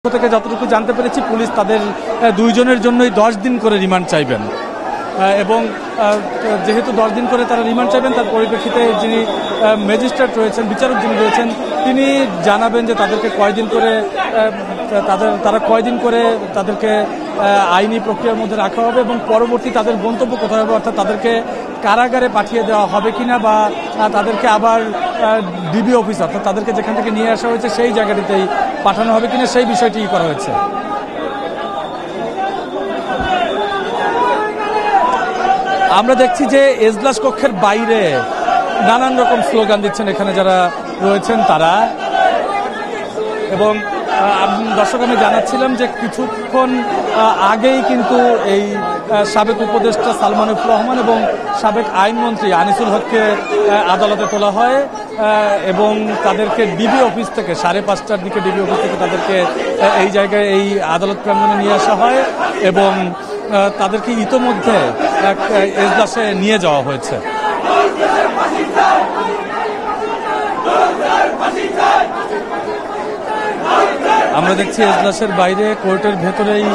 থেকে যতটুকু জানতে পেরেছি পুলিশ তাদের দুইজনের জন্যই 10 দিন করে রিমান্ড চাইবেন এবং যেহেতু 10 দিন করে তারা রিমান্ড চাইবেন তার পরিপ্রেক্ষিতে যিনি ম্যাজিস্ট্রেট রয়েছেন বিচারক যিনি রয়েছেন তিনি জানাবেন যে তাদেরকে কয়দিন করে তারা কয়দিন করে তাদেরকে আইনি প্রক্রিয়ার মধ্যে রাখা হবে এবং পরবর্তী তাদের গন্তব্য কোথায় হবে, অর্থাৎ তাদেরকে কারাগারে পাঠিয়ে দেওয়া হবে কিনা বা তাদেরকে আবার ডিবি অফিস অর্থাৎ তাদেরকে যেখান থেকে নিয়ে আসা হয়েছে সেই জায়গাটিতেই পাঠানো হবে কিনা সেই বিষয়টি করা হয়েছে। আমরা দেখছি যে এজলাস কক্ষের বাইরে নানান রকম স্লোগান দিচ্ছেন এখানে যারা রয়েছেন তারা, এবং দর্শক আমি জানাচ্ছিলাম যে কিছুক্ষণ আগেই কিন্তু এই সাবেক উপদেষ্টা সালমান এফ রহমান এবং সাবেক আইনমন্ত্রী আনিসুল হককে আদালতে তোলা হয় এবং তাদেরকে ডিবি অফিস থেকে 5:30টার দিকে ডিবি অফিস থেকে তাদেরকে এই জায়গায় এই আদালত প্রাঙ্গণে নিয়ে আসা হয় এবং তাদেরকে ইতোমধ্যে এজলাসে নিয়ে যাওয়া হয়েছে। আমরা দেখছি এজলাসের বাইরে কোর্টের ভেতরেই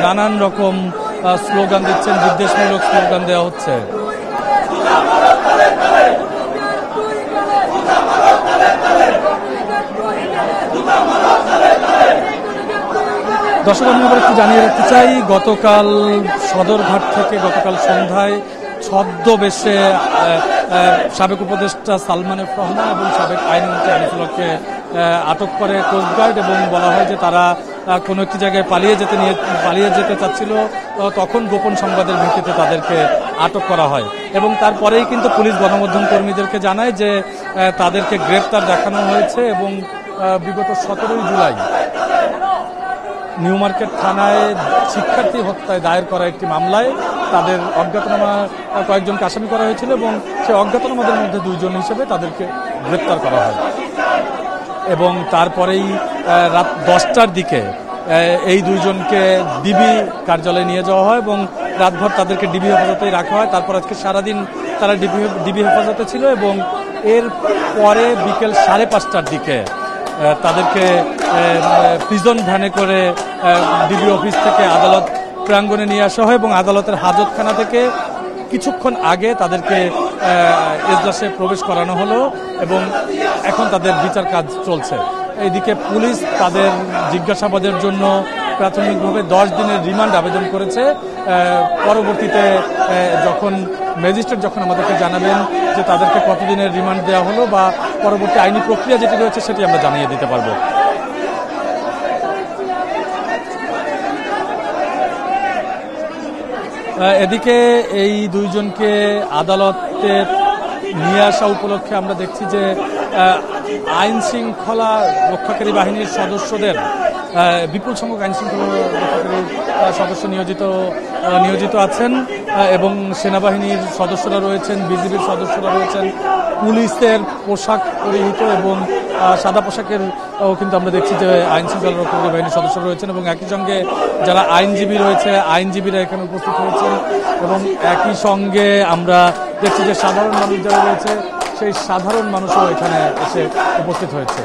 নানান রকম স্লোগান দিচ্ছেন, বিদ্বেষমূলক স্লোগান দেওয়া হচ্ছে। দর্শক আমি আবার একটু জানিয়ে রাখতে চাই, গতকাল সদরঘাট থেকে গতকাল সন্ধ্যায় ছদ্মবেশে সাবেক উপদেষ্টা সালমান এফ রহমান এবং সাবেক আইনমন্ত্রী আনিসুল হককে আটক করে কোস্টগার্ড এবং বলা হয় যে তারা কোনো একটি জায়গায় পালিয়ে যেতে চাচ্ছিল, তখন গোপন সংবাদের ভিত্তিতে তাদেরকে আটক করা হয় এবং তারপরেই কিন্তু পুলিশ গণমাধ্যম কর্মীদেরকে জানায় যে তাদেরকে গ্রেপ্তার দেখানো হয়েছে এবং বিগত 17 জুলাই নিউ মার্কেট থানায় শিক্ষার্থী হত্যায় দায়ের করা একটি মামলায় তাদের অজ্ঞাতনামা কয়েকজনকে আসামি করা হয়েছিল এবং সেই অজ্ঞাতনামাদের মধ্যে 2 জন হিসেবে তাদেরকে গ্রেপ্তার করা হয় এবং তারপরেই রাত 10টার দিকে এই 2 জনকে ডিবি কার্যালয়ে নিয়ে যাওয়া হয় এবং রাতভর তাদেরকে ডিবি হেফাজতেই রাখা হয়। তারপর আজকে সারাদিন তারা ডিবি হেফাজতে ছিল এবং এর পরে বিকেল 5:30টার দিকে তাদেরকে প্রিজন ভ্যানে করে ডিবি অফিস থেকে আদালত প্রাঙ্গণে নিয়ে আসা হয় এবং আদালতের হাজতখানা থেকে কিছুক্ষণ আগে তাদেরকে এজলাসে প্রবেশ করানো হলো এবং এখন তাদের বিচার কাজ চলছে। এইদিকে পুলিশ তাদের জিজ্ঞাসাবাদের জন্য প্রাথমিকভাবে 10 দিনের রিমান্ড আবেদন করেছে। পরবর্তীতে ম্যাজিস্ট্রেট যখন আমাদেরকে জানাবেন যে তাদেরকে কতদিনের রিমান্ড দেওয়া হলো বা পরবর্তী আইনি প্রক্রিয়া যেটি রয়েছে সেটি আমরা জানিয়ে দিতে পারবো। এদিকে এই 2 জনকে আদালতে নিয়ে আসা উপলক্ষে আমরা দেখছি যে আইন শৃঙ্খলা রক্ষাকারী বাহিনীর সদস্যদের বিপুল সংখ্যক আইন শৃঙ্খলা রক্ষাকারী সদস্য নিয়োজিত আছেন এবং সেনাবাহিনীর সদস্যরা রয়েছেন, বিজিবির সদস্যরা রয়েছেন, পুলিশের পোশাক পরিহিত এবং সাদা পোশাকের কিন্তু আমরা দেখছি যে আইন শৃঙ্খলা রক্ষাকারী বাহিনীর সদস্য রয়েছেন এবং একই সঙ্গে যারা আইনজীবী রয়েছে আইনজীবীরা এখানে উপস্থিত হয়েছেন এবং একই সঙ্গে আমরা দেখছি যে সাধারণ মানুষ যারা রয়েছে সেই সাধারণ মানুষও এখানে এসে উপস্থিত হয়েছে।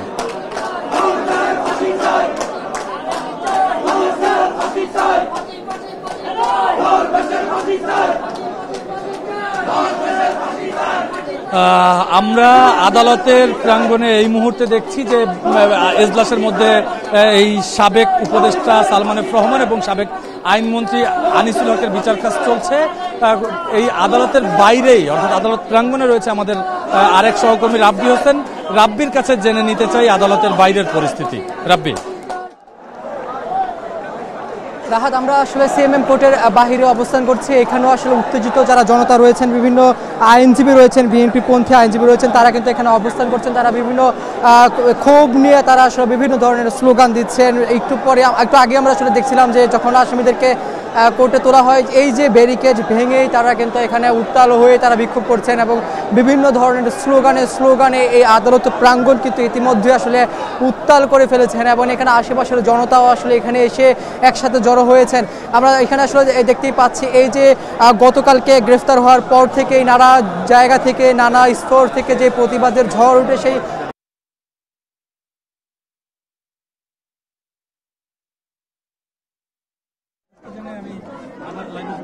আমরা আদালতের প্রাঙ্গণে এই মুহূর্তে দেখছি যে এজলাসের মধ্যে এই সাবেক উপদেষ্টা সালমান এফ রহমান এবং সাবেক আইনমন্ত্রী আনিসুল হকের বিচার কাজ চলছে। এই আদালতের বাইরেই অর্থাৎ আদালত প্রাঙ্গণে রয়েছে আমাদের আরেক সহকর্মী রাব্বি হোসেন। রাব্বির কাছে জেনে নিতে চাই আদালতের বাইরের পরিস্থিতি। রাব্বি। রাহাত, আমরা আসলে সিএমএম কোর্টের বাহিরে অবস্থান করছি। এখানেও আসলে উত্তেজিত যারা জনতা রয়েছেন, বিভিন্ন আইনজীবী রয়েছেন, বিএনপি পন্থী আইনজীবী রয়েছেন, তারা কিন্তু এখানে অবস্থান করছেন। তারা বিভিন্ন ক্ষোভ নিয়ে তারা আসলে বিভিন্ন ধরনের স্লোগান দিচ্ছেন। একটু আগে আমরা আসলে দেখছিলাম যে যখন আসামিদেরকে কোর্টে তোলা হয় এই যে ব্যারিকেড ভেঙেই তারা কিন্তু এখানে উত্তাল হয়ে তারা বিক্ষোভ করছেন এবং বিভিন্ন ধরনের স্লোগানে এই আদালত প্রাঙ্গণ কিন্তু ইতিমধ্যে আসলে উত্তাল করে ফেলেছেন এবং এখানে আশেপাশের জনতাও আসলে এখানে এসে একসাথে জড়ো হয়েছেন। আমরা এখানে আসলে দেখতেই পাচ্ছি এই যে গতকালকে গ্রেফতার হওয়ার পর থেকেই নানা জায়গা থেকে নানা স্তর থেকে যে প্রতিবাদের ঝড় উঠে সেই আমি আমার লাইনে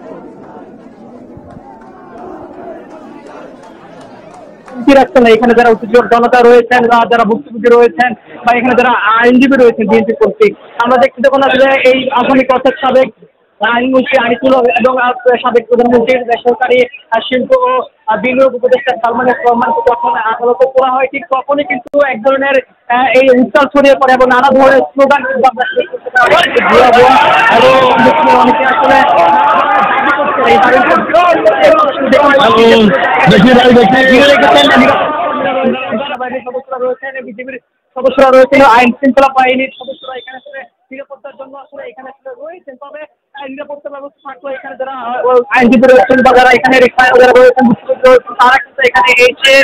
এখানে যারা উত্তেজিত জনতা রয়েছেন বা যারা ভুক্তভোগী রয়েছেন বা এখানে যারা আইনজীবী রয়েছেন বিএনপি কর্তৃক, আমরা দেখতে যখন আসলে এই আধুনিক অর্থাৎ সাবেক আইনমন্ত্রী আনিসুল হক এবং সাবেক প্রধানমন্ত্রীর বেসরকারি শিল্প ও বিনিয়োগ উপদেষ্টা সালমান এফ রহমানকে যখন আদালতে তোলা হয়, ঠিক তখনই কিন্তু এক ধরনের এই উত্তাল ছড়িয়ে পড়ে এবং নানা ধরনের স্লোগান কিন্তু আমরা এবং অনেকে আসলে সদস্যরা রয়েছেন, বিজেপির সদস্যরা রয়েছেন, আইন শৃঙ্খলা বাহিনীর সদস্যরা এখানে নিরাপত্তার জন্য আসলে এখানে রয়েছেন। তবে নিরাপত্তা ব্যবস্থা থাকলেও এখানে যারা আইনজীবী রয়েছেন বা যারা এখানে যারা রয়েছেন তারা কিন্তু এখানে এসে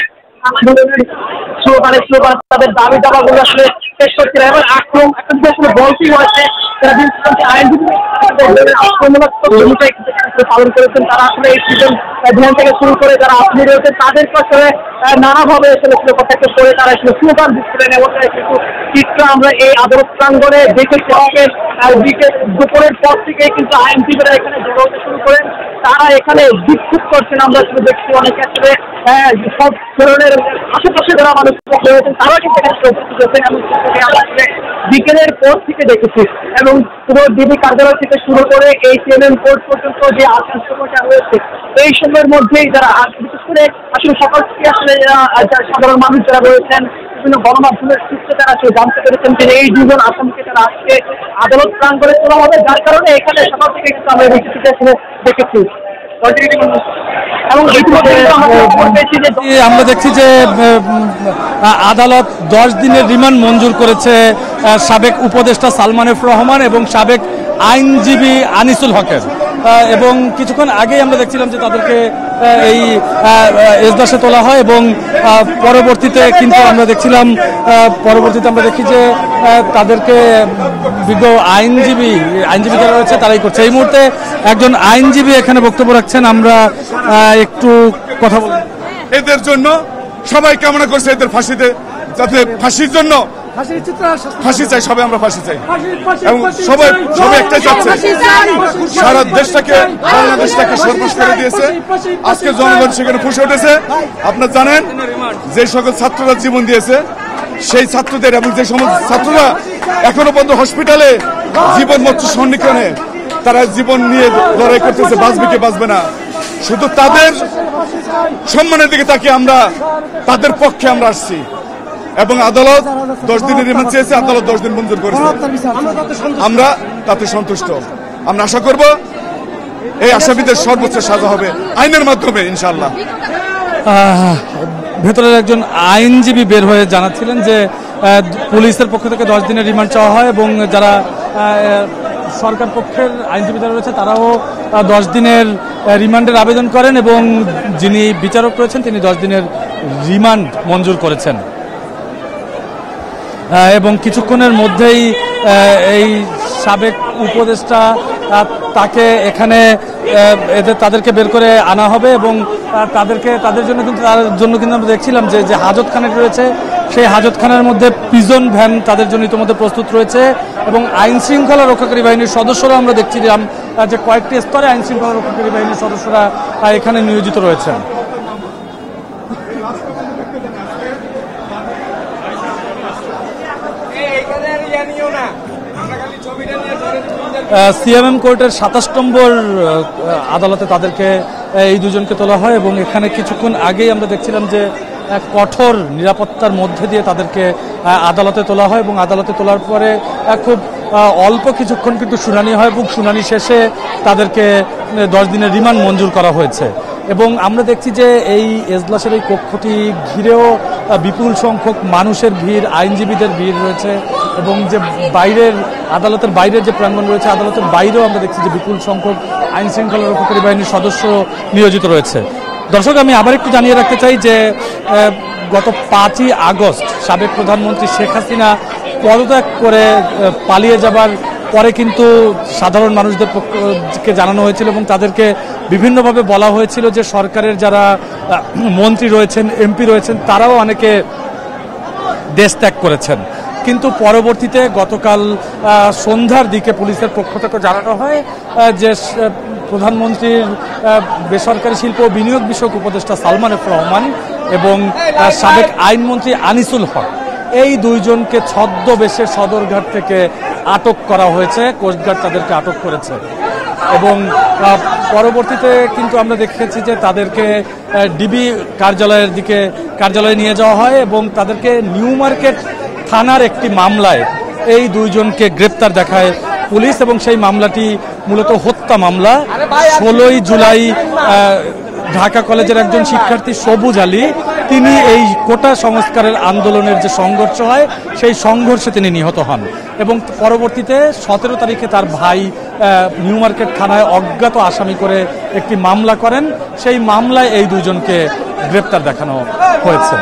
স্লোগান তাদের দাবি দাবাগুলো আসলে শেষ করছিল এবং আক্রমণ আসলে বলতেই হয়েছে যারা আইনজীবী আক্রমণাত্মক ভূমিকা পালন করেছেন। তারা আসলে এই সিজন ধ্যান থেকে শুরু করে যারা আপনি রয়েছেন তাদেরকে আসলে নানাভাবে আসলে প্রত্যাখ্যান করে তারা আসলে স্লোগান দিচ্ছিলেন এবং কিন্তু চিত্র আমরা এই আদালত প্রাঙ্গণে দেখেছি। দুপুরের পর থেকে কিন্তু আইনজীবীরা এখানে জড়ো হতে শুরু করেন, তারা এখানে বিক্ষোভ করছেন। আমরা আসলে দেখছি অনেকে আসলে সব ধরনের আশেপাশে যারা মানুষ রয়েছেন তারা কিন্তু এখানে উপস্থিত হয়েছেন এবং বিকেলের পর থেকে দেখেছি এবং পুরো ডিবি কার্যালয় থেকে শুরু করে এই সিএমএম কোর্ট পর্যন্ত যে আসার সময়টা রয়েছে এই সময়ের মধ্যেই যারা বিশেষ করে আসলে সকাল থেকে আসলে সাধারণ মানুষ যারা রয়েছেন বিভিন্ন গণমাধ্যমের সূত্রে তারা আসলে জানতে পেরেছেন যে এই দুজন আসামিকে তারা আজকে আদালত প্রাঙ্গণে তোলা হবে, যার কারণে এখানে সকাল থেকে কিন্তু আমরা বিষয়টিকে আসলে দেখেছি। আমরা দেখছি যে আদালত 10 দিনের রিমান্ড মঞ্জুর করেছে সাবেক উপদেষ্টা সালমান এফ রহমান এবং সাবেক আইনজীবী আনিসুল হকের, এবং কিছুক্ষণ আগেই আমরা দেখছিলাম যে তাদেরকে এই এজলাসে তোলা হয় এবং পরবর্তীতে কিন্তু আমরা দেখছিলাম আমরা দেখি যে তাদেরকে বিজ্ঞ আইনজীবী যারা রয়েছে তারাই করছে। এই মুহূর্তে একজন আইনজীবী এখানে বক্তব্য রাখছেন, আমরা একটু কথা বলব। এদের জন্য সবাই কামনা করছে এদের ফাঁসিতে, যাতে ফাঁসির জন্য ফাঁসি চাই, সবাই আমরা ফাঁসি চাই এবং সবাই একটাই চাচ্ছে সারা দেশটাকে বাংলাদেশটাকে সর্বনাশ করে দিয়েছে। আজকে জনগণ সেখানে ফুসে উঠেছে। আপনারা জানেন যে সকল ছাত্ররা জীবন দিয়েছে সেই ছাত্রদের এবং যে সমস্ত ছাত্ররা এখনো পর্যন্ত হসপিটালে জীবন মৃত্যু সন্নিক্ষণে তারা জীবন নিয়ে লড়াই করতেছে, বাঁচবে কি বাঁচবে না, শুধু তাদের সম্মানের দিকে তাকিয়ে আমরা তাদের পক্ষে আমরা আসছি এবং আদালত 10 দিনের রিমান্ড চেয়েছে, আদালত 10 দিন মঞ্জুর করেছে। আমরা তাতে সন্তুষ্ট। আমরা আশা করব এই আসামিদের সর্বোচ্চ সাজা হবে আইনের মাধ্যমে ইনশাআল্লাহ। ভেতরের একজন আইনজীবী বের হয়ে জানাচ্ছিলেন যে পুলিশের পক্ষ থেকে 10 দিনের রিমান্ড চাওয়া হয় এবং যারা সরকার পক্ষের আইনজীবী যারা রয়েছে তারাও 10 দিনের রিমান্ডের আবেদন করেন এবং যিনি বিচারক রয়েছেন তিনি 10 দিনের রিমান্ড মঞ্জুর করেছেন এবং কিছুক্ষণের মধ্যেই এই সাবেক উপদেষ্টা তাকে এখানে তাদেরকে বের করে আনা হবে এবং তাদের জন্য কিন্তু আমরা দেখছিলাম যে হাজতখানা রয়েছে সেই হাজতখানার মধ্যে প্রিজন ভ্যান তাদের জন্য ইতিমধ্যে প্রস্তুত রয়েছে এবং আইন শৃঙ্খলা রক্ষাকারী বাহিনীর সদস্যরা আমরা দেখছিলাম যে কয়েকটি স্তরে আইন শৃঙ্খলা রক্ষাকারী বাহিনীর সদস্যরা এখানে নিয়োজিত রয়েছেন। সিএমএম কোর্টের 27 নম্বর আদালতে তাদেরকে এই দুজনকে তোলা হয় এবং এখানে কিছুক্ষণ আগেই আমরা দেখছিলাম যে কঠোর নিরাপত্তার মধ্যে দিয়ে তাদেরকে আদালতে তোলা হয় এবং আদালতে তোলার পরে খুব অল্প কিছুক্ষণ কিন্তু শুনানি হয় এবং শুনানি শেষে তাদেরকে 10 দিনের রিমান্ড মঞ্জুর করা হয়েছে এবং আমরা দেখছি যে এই এজলাসের এই কক্ষটি ঘিরেও বিপুল সংখ্যক মানুষের ভিড়, আইনজীবীদের ভিড় রয়েছে এবং যে বাইরের আদালতের বাইরের যে প্রাঙ্গণ রয়েছে আদালতের বাইরেও আমরা দেখছি যে বিপুল সংখ্যক আইন শৃঙ্খলা রক্ষাকারী বাহিনীর সদস্য নিয়োজিত রয়েছে। দর্শক, আমি আবার একটু জানিয়ে রাখতে চাই যে গত 5ই আগস্ট সাবেক প্রধানমন্ত্রী শেখ হাসিনা পদত্যাগ করে পালিয়ে যাবার পরে কিন্তু সাধারণ মানুষদেরকে জানানো হয়েছিল এবং তাদেরকে বিভিন্নভাবে বলা হয়েছিল যে সরকারের যারা মন্ত্রী রয়েছেন, এমপি রয়েছেন তারাও অনেকে দেশ ত্যাগ করেছেন, কিন্তু পরবর্তীতে গতকাল সন্ধ্যার দিকে পুলিশের পক্ষ থেকে জানানো হয় যে প্রধানমন্ত্রীর বেসরকারি শিল্প ও বিনিয়োগ বিষয়ক উপদেষ্টা সালমান এফ রহমান এবং সাবেক আইনমন্ত্রী আনিসুল হক এই দুইজনকে ছদ্মবেশে সদরঘাট থেকে আটক করা হয়েছে। কোস্টগার্ড তাদেরকে আটক করেছে এবং পরবর্তীতে কিন্তু আমরা দেখেছি যে তাদেরকে ডিবি কার্যালয়ে নিয়ে যাওয়া হয় এবং তাদেরকে নিউ মার্কেট থানার একটি মামলায় এই দুইজনকে গ্রেপ্তার দেখায় পুলিশ এবং সেই মামলাটি মূলত হত্যা মামলা। 16ই জুলাই ঢাকা কলেজের একজন শিক্ষার্থী সবুজ আলী তিনি এই কোটা সংস্কারের আন্দোলনের যে সংঘর্ষ হয় সেই সংঘর্ষে তিনি নিহত হন এবং পরবর্তীতে 17 তারিখে তার ভাই নিউ মার্কেট থানায় অজ্ঞাত আসামি করে একটি মামলা করেন। সেই মামলায় এই দুইজনকে গ্রেপ্তার দেখানো হয়েছে।